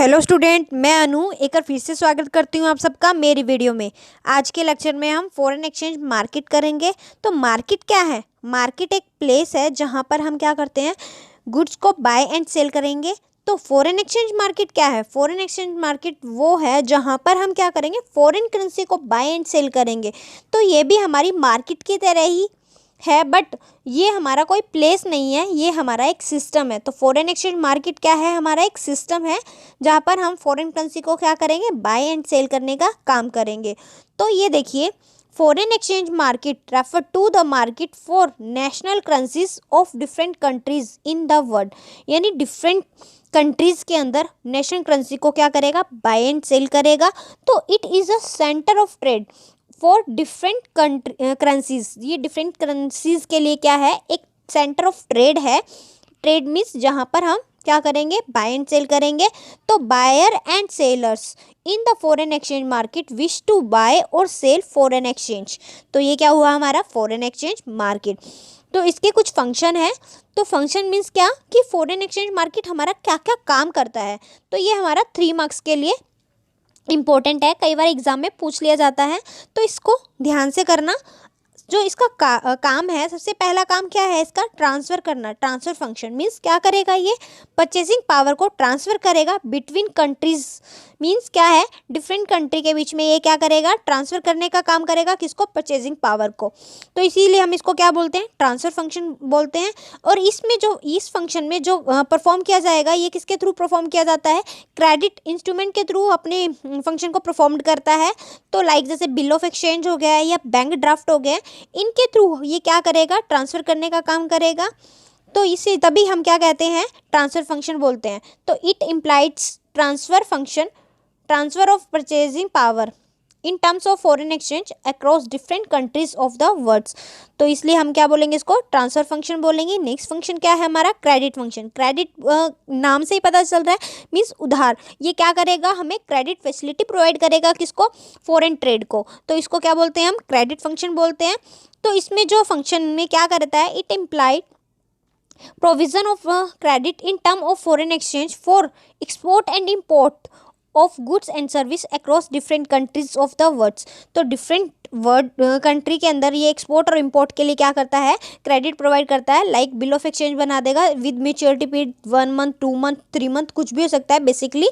Hello student, मैं अनु एक बार फिर से स्वागत करती हूँ आप सबका मेरी वीडियो में। आज के लेक्चर में हम फॉरेन एक्सचेंज मार्केट करेंगे। तो मार्केट क्या है? मार्केट एक प्लेस है जहाँ पर हम क्या करते हैं, गुड्स को बाय एंड सेल करेंगे। तो फॉरेन एक्सचेंज मार्केट क्या है? फॉरेन एक्सचेंज मार्केट वो है जहाँ पर हम क्या करेंगे, फॉरेन करेंसी को बाय एंड सेल करेंगे। तो ये भी हमारी मार्केट की तरह ही है, बट ये हमारा कोई प्लेस नहीं है, ये हमारा एक सिस्टम है। तो फॉरेन एक्सचेंज मार्केट क्या है? हमारा एक सिस्टम है जहाँ पर हम फॉरेन करेंसी को क्या करेंगे, बाय एंड सेल करने का काम करेंगे। तो ये देखिए, foreign exchange market refer to the market for national currencies of different countries in the world. यानी डिफरेंट कंट्रीज के अंदर नेशनल करेंसी को क्या करेगा, बाय एंड सेल करेगा। तो it is a centre of trade for different currencies. ये different currencies के लिए क्या है, एक सेंटर ऑफ ट्रेड है। ट्रेड मीन्स जहाँ पर हम क्या करेंगे, बाय एंड सेल करेंगे। तो buyer and sellers in the foreign exchange market wish to buy और सेल फॉरेन एक्सचेंज। तो ये क्या हुआ हमारा फॉरेन एक्सचेंज मार्केट। तो इसके कुछ फंक्शन है। तो फंक्शन मीन्स क्या कि फॉरेन एक्सचेंज मार्केट हमारा क्या क्या काम करता है। तो ये हमारा 3 मार्क्स के लिए इम्पोर्टेंट है, कई बार एग्जाम में पूछ लिया जाता है, तो इसको ध्यान से करना। जो इसका काम है, सबसे पहला काम क्या है इसका, ट्रांसफ़र करना। ट्रांसफ़र फंक्शन मीन्स क्या करेगा, ये परचेसिंग पावर को ट्रांसफ़र करेगा बिटवीन कंट्रीज। मीन्स क्या है, डिफरेंट कंट्री के बीच में ये क्या करेगा, ट्रांसफ़र करने का काम करेगा। किसको? परचेसिंग पावर को। तो इसीलिए हम इसको क्या बोलते हैं, ट्रांसफ़र फंक्शन बोलते हैं। और इसमें जो इस फंक्शन में जो परफॉर्म किया जाएगा, ये किसके थ्रू परफॉर्म किया जाता है, क्रेडिट इंस्ट्रूमेंट के थ्रू अपने फंक्शन को परफॉर्म करता है। तो लाइक जैसे बिल ऑफ एक्सचेंज हो गया या बैंक ड्राफ्ट हो गया, इनके थ्रू ये क्या करेगा, ट्रांसफ़र करने का काम करेगा। तो इसे तभी हम क्या कहते हैं, ट्रांसफ़र फंक्शन बोलते हैं। तो it implies transfer function, transfer of purchasing power in terms of foreign exchange across different countries of the world. तो इसलिए हम क्या बोलेंगे, इसको ट्रांसफ़र फंक्शन बोलेंगे। नेक्स्ट फंक्शन क्या है हमारा, क्रेडिट फंक्शन। क्रेडिट नाम से ही पता चल रहा है, मीन्स उधार। ये क्या करेगा, हमें क्रेडिट फैसिलिटी प्रोवाइड करेगा। किसको? फॉरेन ट्रेड को। तो इसको क्या बोलते हैं हम, क्रेडिट फंक्शन बोलते हैं। तो इसमें जो फंक्शन में क्या करता है, it implied provision of credit in term of foreign exchange for export and import of goods and service across different countries of the world. तो डिफरेंट वर्ल्ड कंट्री के अंदर ये एक्सपोर्ट और इंपोर्ट के लिए क्या करता है, क्रेडिट प्रोवाइड करता है। लाइक बिल ऑफ एक्सचेंज बना देगा with maturity period 1 month, 2 month, 3 month, कुछ भी हो सकता है बेसिकली।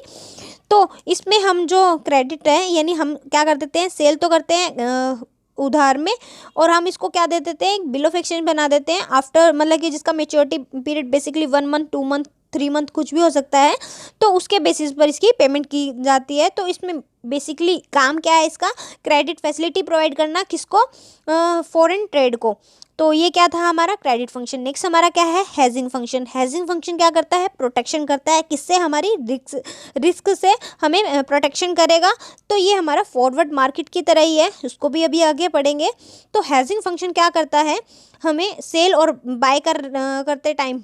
तो इसमें हम जो क्रेडिट है, यानी हम क्या कर देते हैं, सेल तो करते हैं उधार में, और हम इसको क्या दे देते हैं, बिल ऑफ एक्सचेंज बना देते हैं आफ्टर, मतलब कि जिसका maturity period basically 1 month, 2 month, 3 month कुछ भी हो सकता है। तो उसके बेसिस पर इसकी पेमेंट की जाती है। तो इसमें बेसिकली काम क्या है इसका, क्रेडिट फैसिलिटी प्रोवाइड करना। किसको? फॉरेन ट्रेड को। तो ये क्या था हमारा क्रेडिट फंक्शन। नेक्स्ट हमारा क्या है, हेजिंग फंक्शन। हेजिंग फंक्शन क्या करता है, प्रोटेक्शन करता है। किससे? हमारी रिस्क से हमें प्रोटेक्शन करेगा। तो ये हमारा फॉरवर्ड मार्केट की तरह ही है, उसको भी अभी आगे पढ़ेंगे। तो हेजिंग फंक्शन क्या करता है, हमें सेल और बाय करते टाइम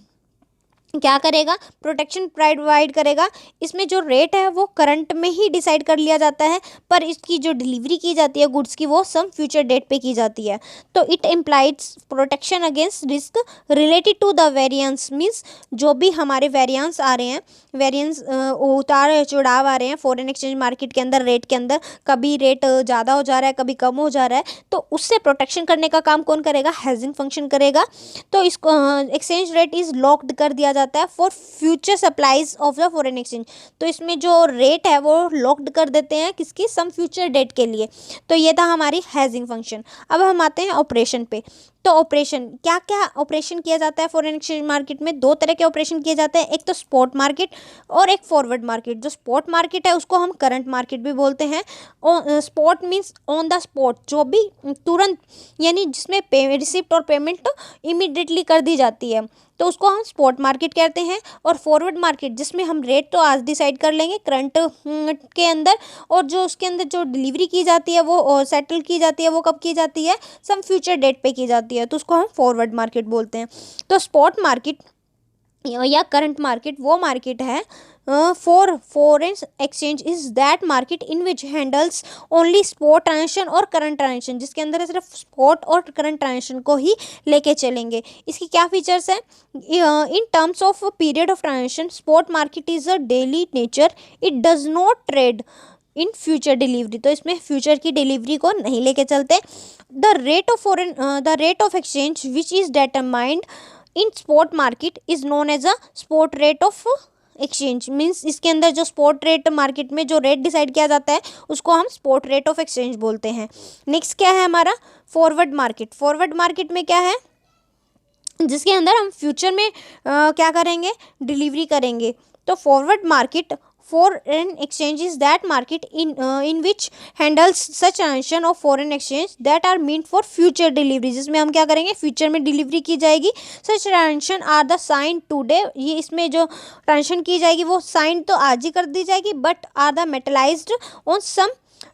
क्या करेगा, प्रोटेक्शन प्रोवाइड करेगा। इसमें जो रेट है वो करंट में ही डिसाइड कर लिया जाता है, पर इसकी जो डिलीवरी की जाती है गुड्स की, वो सम फ्यूचर डेट पे की जाती है। तो it implies protection against risk related to the variance. Means जो भी हमारे वेरिएंस आ रहे हैं, वेरिएंस उतार चढ़ाव आ रहे हैं फॉरेन एक्सचेंज मार्केट के अंदर, रेट के अंदर, कभी रेट ज़्यादा हो जा रहा है, कभी कम हो जा रहा है, तो उससे प्रोटेक्शन करने का काम कौन करेगा, हेजिंग फंक्शन करेगा। तो इसको एक्सचेंज रेट इज़ लॉक्ड कर दिया जाता है for future supplies of the foreign exchange. तो इसमें जो रेट है वो लॉक्ड कर देते हैं, किसकी? सम फ्यूचर डेट के लिए। तो ये था हमारी हेजिंग फंक्शन। अब हम आते हैं ऑपरेशन पे। तो ऑपरेशन क्या क्या ऑपरेशन किया जाता है फॉरेन एक्सचेंज मार्केट में, 2 तरह के ऑपरेशन किए जाते हैं। एक तो स्पॉट मार्केट और एक फॉरवर्ड मार्केट। जो स्पॉट मार्केट है उसको हम करंट मार्केट भी बोलते हैं। Spot means on the spot, जो भी तुरंत, यानी जिसमें रिसिप्ट और पेमेंट इमीडिएटली कर दी जाती है, तो उसको हम स्पॉट मार्केट कहते हैं। और फॉरवर्ड मार्केट जिसमें हम रेट तो आज डिसाइड कर लेंगे करंट के अंदर, और जो उसके अंदर जो डिलीवरी की जाती है वो सेटल की जाती है, वो कब की जाती है, सम फ्यूचर डेट पे की जाती है, तो उसको हम फॉरवर्ड मार्केट बोलते हैं। तो स्पॉट मार्केट या करंट मार्केट वो मार्केट है for foreign exchange is that market in which handles only spot transaction और करंट ट्रांजेक्शन, जिसके अंदर सिर्फ स्पॉट और करंट ट्रांजेक्शन को ही लेके चलेंगे। इसकी क्या फीचर्स है? In terms of period of transaction spot market is a daily nature, it does not trade in future delivery, तो इसमें फ्यूचर की डिलीवरी को नहीं लेके चलते। The rate of exchange which is determined in spot market is known as a spot rate of exchange, means इसके अंदर जो स्पॉट रेट मार्केट में जो रेट डिसाइड किया जाता है उसको हम स्पॉट रेट ऑफ एक्सचेंज बोलते हैं। नेक्स्ट क्या है हमारा? Forward market. फॉरवर्ड मार्केट में क्या है? जिसके अंदर हम फ्यूचर में क्या करेंगे? डिलीवरी करेंगे। तो forward market foreign exchange is that market in which handles such transaction of foreign exchange that are meant for future delivery, जिसमें हम क्या करेंगे? फ्यूचर में डिलीवरी की जाएगी। such transaction are the signed today, ये इसमें जो ट्रांजेक्शन की जाएगी वो साइन तो आज ही कर दी जाएगी, but are the materialised on some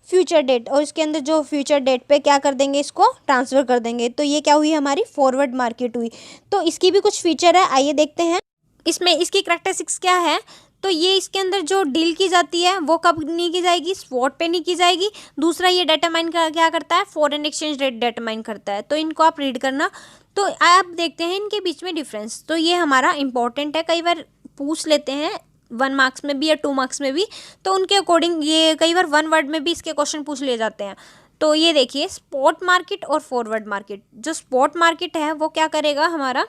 future date, और इसके अंदर जो फ्यूचर डेट पे क्या कर देंगे? इसको ट्रांसफ़र कर देंगे। तो ये क्या हुई? हमारी फॉरवर्ड मार्केट हुई। तो इसकी भी कुछ फीचर है, आइए देखते हैं। इसमें इसकी करैक्टरिस्टिक्स क्या है? तो ये इसके अंदर जो डील की जाती है वो कब नहीं की जाएगी? स्पॉट पे नहीं की जाएगी। दूसरा, ये डिटरमाइन क्या करता है? फॉरेन एक्सचेंज रेट डिटरमाइन करता है। तो इनको आप रीड करना। तो आप देखते हैं इनके बीच में डिफरेंस। तो ये हमारा इंपॉर्टेंट है, कई बार पूछ लेते हैं 1 मार्क्स में भी या 2 मार्क्स में भी, तो उनके अकॉर्डिंग ये कई बार 1 वर्ड में भी इसके क्वेश्चन पूछ लिए जाते हैं। तो ये देखिए, स्पॉट मार्केट और फॉरवर्ड मार्केट। जो स्पॉट मार्केट है वो क्या करेगा हमारा?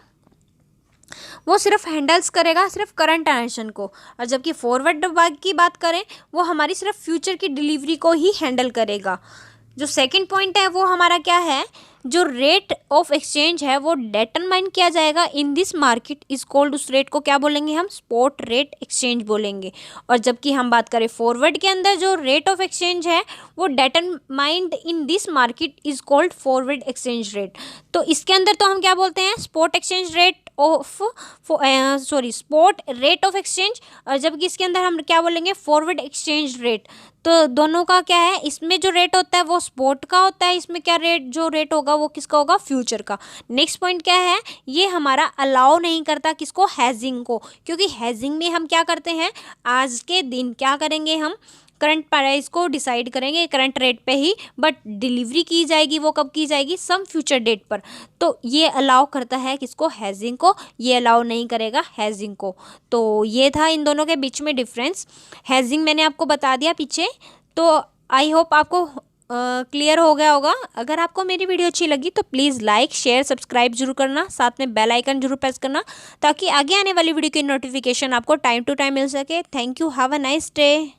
वो सिर्फ हैंडल्स करेगा सिर्फ करंट ट्रांजेक्शन को, और जबकि फॉरवर्ड की बात करें वो हमारी सिर्फ फ्यूचर की डिलीवरी को ही हैंडल करेगा। जो सेकंड पॉइंट है वो हमारा क्या है? जो रेट ऑफ एक्सचेंज है वो डिटरमाइन किया जाएगा in this market is called, उस रेट को क्या बोलेंगे हम? स्पॉट रेट एक्सचेंज बोलेंगे। और जबकि हम बात करें फॉरवर्ड के अंदर जो रेट ऑफ एक्सचेंज है वो determined in this market is called forward exchange rate. तो इसके अंदर तो हम क्या बोलते हैं? Spot exchange rate of spot rate of exchange, और जबकि इसके अंदर हम क्या बोलेंगे? Forward exchange rate. तो दोनों का क्या है? इसमें जो रेट होता है वो स्पॉट का होता है, इसमें क्या जो रेट होगा वो किसका होगा? फ्यूचर का। नेक्स्ट पॉइंट क्या है? ये हमारा अलाउ नहीं करता किसको? हेजिंग को, क्योंकि हेजिंग में हम क्या करते हैं? आज के दिन क्या करेंगे? हम करंट प्राइस को डिसाइड करेंगे करंट रेट पे ही, बट डिलीवरी की जाएगी वो कब की जाएगी? सम फ्यूचर डेट पर। तो ये अलाउ करता है किसको? हेजिंग को। ये अलाउ नहीं करेगा हेजिंग को। तो ये था इन दोनों के बीच में डिफरेंस। हेजिंग मैंने आपको बता दिया पीछे। तो आई होप आपको क्लियर हो गया होगा। अगर आपको मेरी वीडियो अच्छी लगी तो प्लीज़ लाइक शेयर सब्सक्राइब जरूर करना, साथ में बेल आइकन जरूर प्रेस करना, ताकि आगे आने वाली वीडियो की नोटिफिकेशन आपको टाइम टू टाइम मिल सके। Thank you, have a nice day.